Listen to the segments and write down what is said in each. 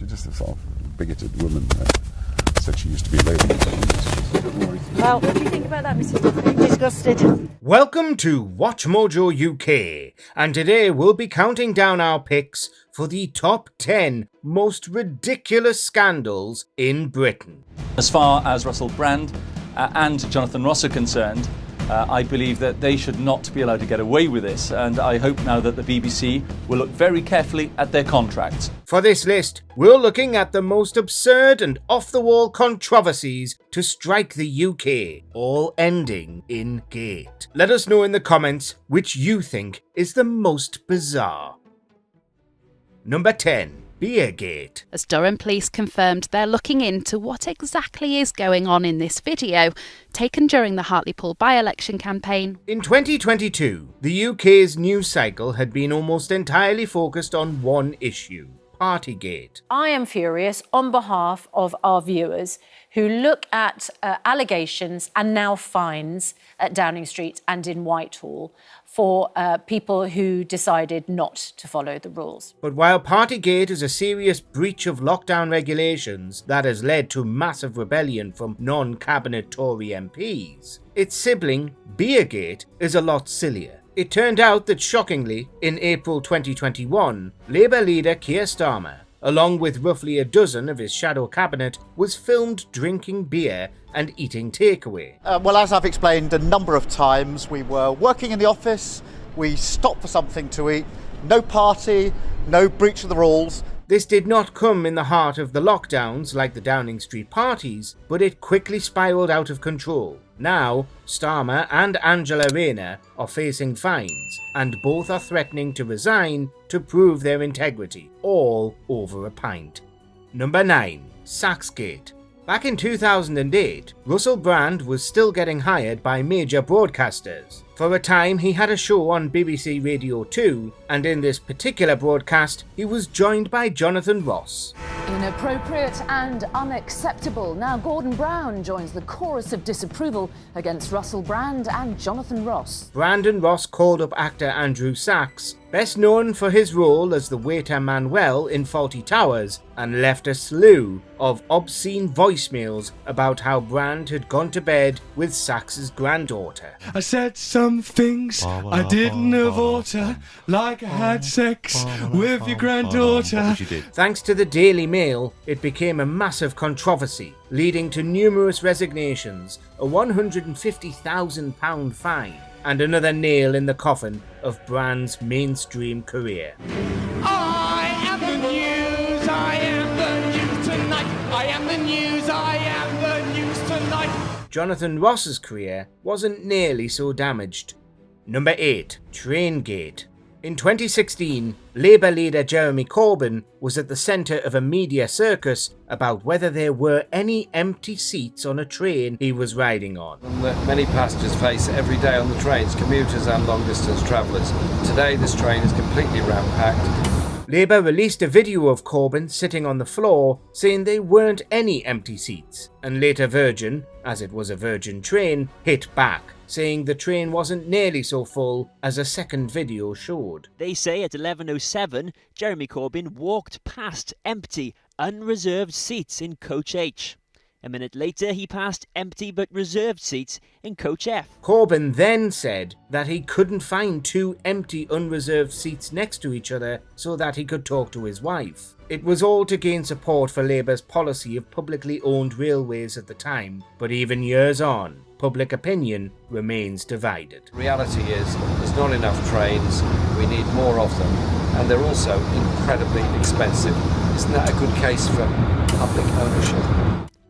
She's just a sort of bigoted woman. Said she used to be a lady. Well, what do you think about that, Mrs. Duffy? Disgusted. Welcome to WatchMojoUK, and today we'll be counting down our picks for the top 10 most ridiculous scandals in Britain. As far as Russell Brand and Jonathan Ross are concerned, I believe that they should not be allowed to get away with this, and I hope now that the BBC will look very carefully at their contracts. For this list, we're looking at the most absurd and off-the-wall controversies to strike the UK, all ending in gate. Let us know in the comments which you think is the most bizarre. Number 10. Beergate. As Durham Police confirmed, they're looking into what exactly is going on in this video, taken during the Hartlepool by-election campaign. In 2022, the UK's news cycle had been almost entirely focused on one issue: Partygate. I am furious on behalf of our viewers who look at allegations and now fines at Downing Street and in Whitehall for people who decided not to follow the rules. But while Partygate is a serious breach of lockdown regulations that has led to massive rebellion from non-cabinet Tory MPs, its sibling, Beergate, is a lot sillier. It turned out that, shockingly, in April 2021, Labour leader Keir Starmer, along with roughly a dozen of his shadow cabinet, was filmed drinking beer and eating takeaway. Well, as I've explained a number of times, we were working in the office, we stopped for something to eat, no party, no breach of the rules. This did not come in the heart of the lockdowns like the Downing Street parties, but it quickly spiralled out of control. Now, Starmer and Angela Rayner are facing fines, and both are threatening to resign to prove their integrity, all over a pint. Number 9. Saxgate. Back in 2008, Russell Brand was still getting hired by major broadcasters. For a time, he had a show on BBC Radio 2, and in this particular broadcast, he was joined by Jonathan Ross. Inappropriate and unacceptable. Now Gordon Brown joins the chorus of disapproval against Russell Brand and Jonathan Ross. Brand and Ross called up actor Andrew Sachs, best known for his role as the waiter Manuel in Fawlty Towers, and left a slew of obscene voicemails about how Brand had gone to bed with Sachs's granddaughter. I said some things I didn't have oughta, like I had sex with your granddaughter. Thanks to the Daily Mail, it became a massive controversy, leading to numerous resignations, a £150,000 fine, and another nail in the coffin of Brand's mainstream career. I am the news, I am the news tonight. I am the news, I am the news tonight. Jonathan Ross's career wasn't nearly so damaged. Number 8. Traingate. In 2016, Labour leader Jeremy Corbyn was at the centre of a media circus about whether there were any empty seats on a train he was riding on. That many passengers face every day on the trains, commuters and long-distance travellers. Today this train is completely ram-packed. Labour released a video of Corbyn sitting on the floor saying there weren't any empty seats, and later Virgin, as it was a Virgin train, hit back, saying the train wasn't nearly so full as a second video showed. They say at 11:07, Jeremy Corbyn walked past empty, unreserved seats in Coach H. A minute later, he passed empty but reserved seats in Coach F. Corbyn then said that he couldn't find two empty unreserved seats next to each other so that he could talk to his wife. It was all to gain support for Labour's policy of publicly owned railways at the time, but even years on, public opinion remains divided. The reality is there's not enough trains, we need more of them, and they're also incredibly expensive. Isn't that a good case for public ownership?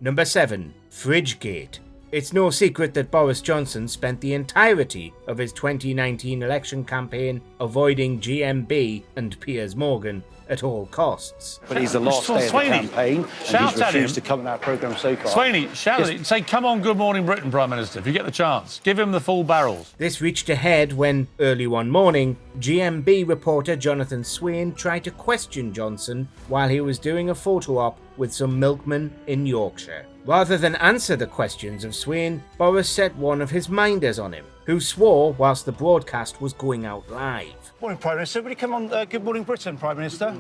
Number 7. Fridgegate. It's no secret that Boris Johnson spent the entirety of his 2019 election campaign avoiding GMB and Piers Morgan at all costs. But he's the last day of the campaign, and he's refused to come on our programme so far. Swaney, shout at him. Say, come on, Good Morning Britain, Prime Minister, if you get the chance. Give him the full barrels. This reached a head when, early one morning, GMB reporter Jonathan Swain tried to question Johnson while he was doing a photo op with some milkmen in Yorkshire. Rather than answer the questions of Swain, Boris set one of his minders on him, who swore whilst the broadcast was going out live. Morning, Prime Minister. Will you come on Good Morning Britain, Prime Minister?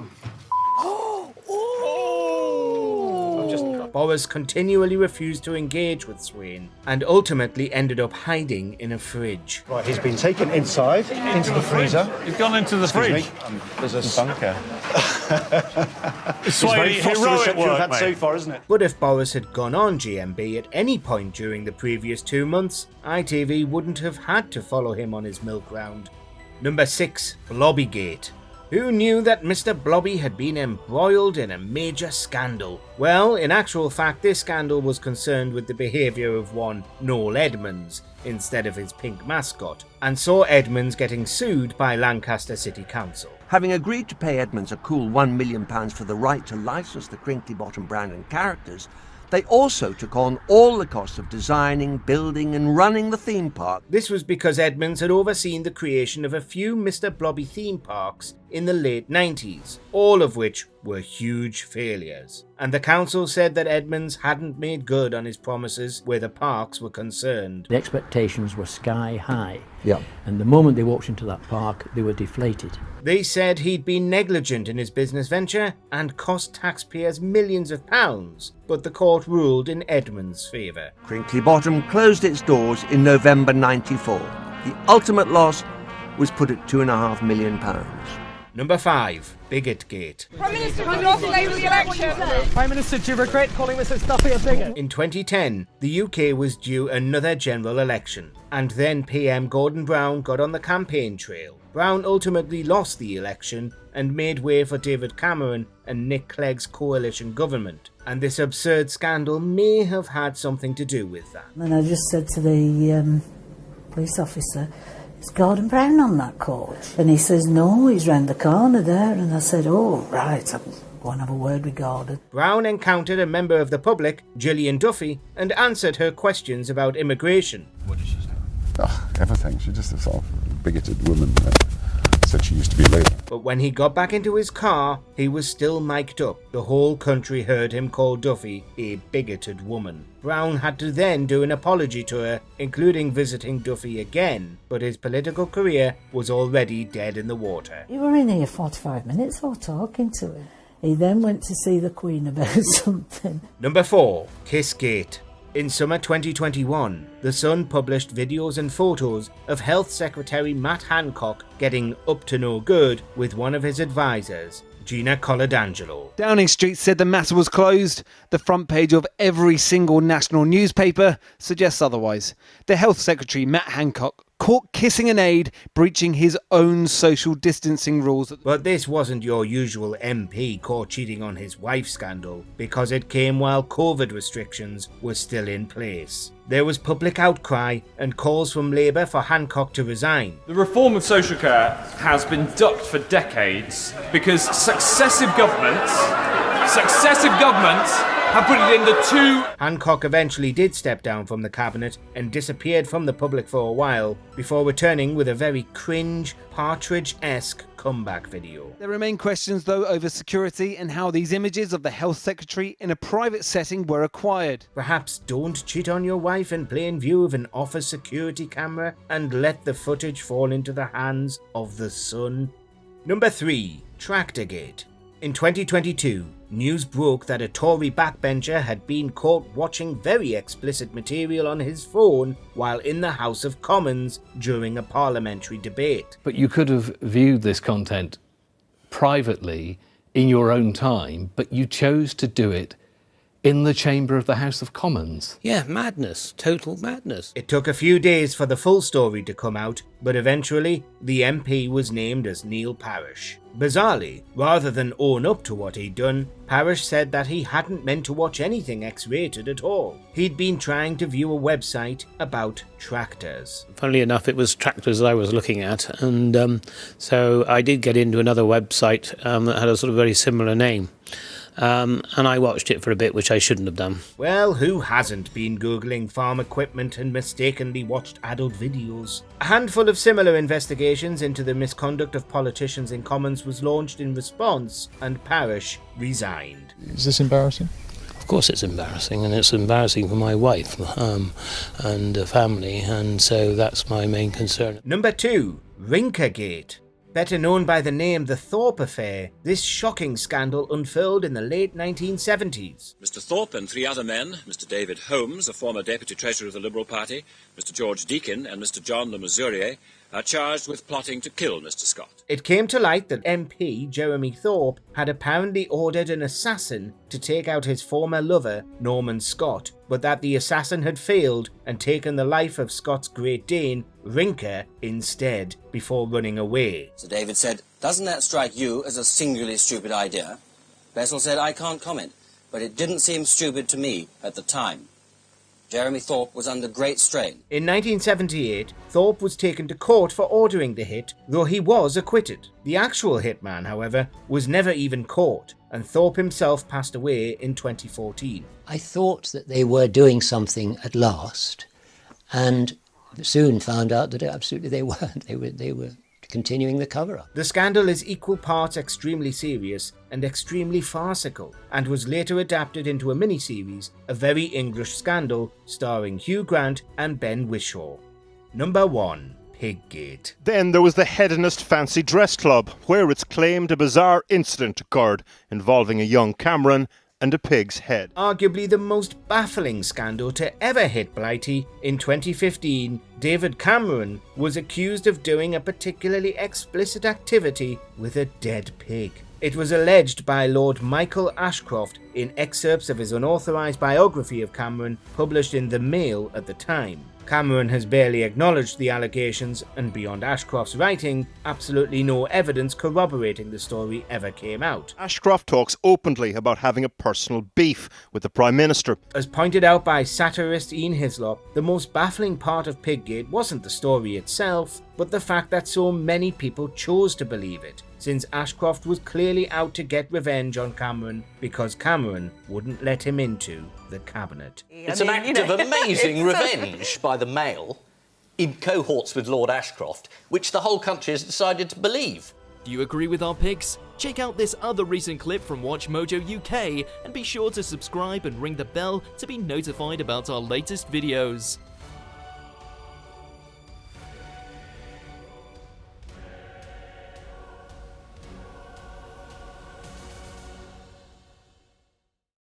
Boris continually refused to engage with Swain and ultimately ended up hiding in a fridge. Right, he's been taken inside, into the freezer. He's gone into the fridge. There's a bunker. It's very heroic work, had mate. so far, isn't it? But if Boris had gone on GMB at any point during the previous 2 months, ITV wouldn't have had to follow him on his milk round. Number 6. Blobbygate. Who knew that Mr. Blobby had been embroiled in a major scandal? Well, in actual fact, this scandal was concerned with the behaviour of one Noel Edmonds instead of his pink mascot, and saw Edmonds getting sued by Lancaster City Council. Having agreed to pay Edmonds a cool £1 million for the right to licence the Crinkly Bottom brand and characters, they also took on all the costs of designing, building and running the theme park. This was because Edmonds had overseen the creation of a few Mr. Blobby theme parks in the late 90s, all of which were huge failures. And the council said that Edmonds hadn't made good on his promises where the parks were concerned. The expectations were sky high. Yeah. And the moment they walked into that park, they were deflated. They said he'd been negligent in his business venture and cost taxpayers millions of pounds, but the court ruled in Edmonds' favour. Crinkly Bottom closed its doors in November '94. The ultimate loss was put at £2.5 million. Number 5. Biggate. Prime Minister, congratulations the election. Prime Minister, do you regret calling Mr. Stuffy a bigot? In 2010, the UK was due another general election, and then PM Gordon Brown got on the campaign trail. Brown ultimately lost the election and made way for David Cameron and Nick Clegg's coalition government, and this absurd scandal may have had something to do with that. And I just said to the police officer, "Is Gordon Brown on that coach?" And he says, "No, he's round the corner there." And I said, "Oh, right, I'll go and have a word with Gordon." Brown encountered a member of the public, Gillian Duffy, and answered her questions about immigration. What did she say? Oh, everything. She's just a sort of bigoted woman. Said she used to be Labour. But when he got back into his car, he was still mic'd up. The whole country heard him call Duffy a bigoted woman. Brown had to then do an apology to her, including visiting Duffy again, but his political career was already dead in the water. You were in here 45 minutes or talking to him. He then went to see the Queen about something. Number 4. Kissgate. In summer 2021, The Sun published videos and photos of Health Secretary Matt Hancock getting up to no good with one of his advisors, Gina Coladangelo. Downing Street said the matter was closed. The front page of every single national newspaper suggests otherwise. The Health Secretary, Matt Hancock, caught kissing an aide, breaching his own social distancing rules. But this wasn't your usual MP caught cheating on his wife scandal, because it came while COVID restrictions were still in place. There was public outcry and calls from Labour for Hancock to resign. The reform of social care has been ducked for decades because successive governments have put it in the two... Hancock eventually did step down from the cabinet and disappeared from the public for a while, before returning with a very cringe, Partridge-esque comeback video. There remain questions, though, over security and how these images of the Health Secretary in a private setting were acquired. Perhaps don't cheat on your wife in plain view of an office security camera and let the footage fall into the hands of the Sun. Number 3. Tractorgate. In 2022, news broke that a Tory backbencher had been caught watching very explicit material on his phone while in the House of Commons during a parliamentary debate. But you could have viewed this content privately in your own time, but you chose to do it in the chamber of the House of Commons. Yeah, madness. Total madness. It took a few days for the full story to come out, but eventually the MP was named as Neil Parish. Bizarrely, rather than own up to what he'd done, Parish said that he hadn't meant to watch anything X-rated at all. He'd been trying to view a website about tractors. Funnily enough, it was tractors I was looking at, and so I did get into another website that had a sort of very similar name. And I watched it for a bit, which I shouldn't have done. Well, who hasn't been Googling farm equipment and mistakenly watched adult videos? A handful of similar investigations into the misconduct of politicians in Commons was launched in response, and Parish resigned. Is this embarrassing? Of course it's embarrassing, and it's embarrassing for my wife and family, and so that's my main concern. Number 2. Rinkergate. Better known by the name the Thorpe Affair, this shocking scandal unfurled in the late 1970s. Mr. Thorpe and 3 other men, Mr. David Holmes, a former Deputy Treasurer of the Liberal Party, Mr. George Deakin and Mr. John Le Mesurier, are charged with plotting to kill Mr. Scott. It came to light that MP Jeremy Thorpe had apparently ordered an assassin to take out his former lover, Norman Scott, but that the assassin had failed and taken the life of Scott's Great Dane, Rinker, instead, before running away. Sir David said, "Doesn't that strike you as a singularly stupid idea?" Bessel said, "I can't comment, but it didn't seem stupid to me at the time." Jeremy Thorpe was under great strain. In 1978, Thorpe was taken to court for ordering the hit, though he was acquitted. The actual hitman, however, was never even caught, and Thorpe himself passed away in 2014. I thought that they were doing something at last, and soon found out that absolutely they weren't. They were continuing the cover-up. The scandal is equal parts extremely serious and extremely farcical, and was later adapted into a miniseries, A Very English Scandal, starring Hugh Grant and Ben Whishaw. Number 1. Piggate. Then there was the Hedonist Fancy Dress Club, where it's claimed a bizarre incident occurred involving a young Cameron and a pig's head. Arguably the most baffling scandal to ever hit Blighty, in 2015, David Cameron was accused of doing a particularly explicit activity with a dead pig. It was alleged by Lord Michael Ashcroft in excerpts of his unauthorised biography of Cameron published in The Mail at the time. Cameron has barely acknowledged the allegations, and beyond Ashcroft's writing, absolutely no evidence corroborating the story ever came out. Ashcroft talks openly about having a personal beef with the Prime Minister. As pointed out by satirist Ian Hislop, the most baffling part of Piggate wasn't the story itself, but the fact that so many people chose to believe it, since Ashcroft was clearly out to get revenge on Cameron because Cameron wouldn't let him into the cabinet. It's an act of amazing revenge by the Mail, in cohorts with Lord Ashcroft, which the whole country has decided to believe. Do you agree with our picks? Check out this other recent clip from WatchMojoUK and be sure to subscribe and ring the bell to be notified about our latest videos.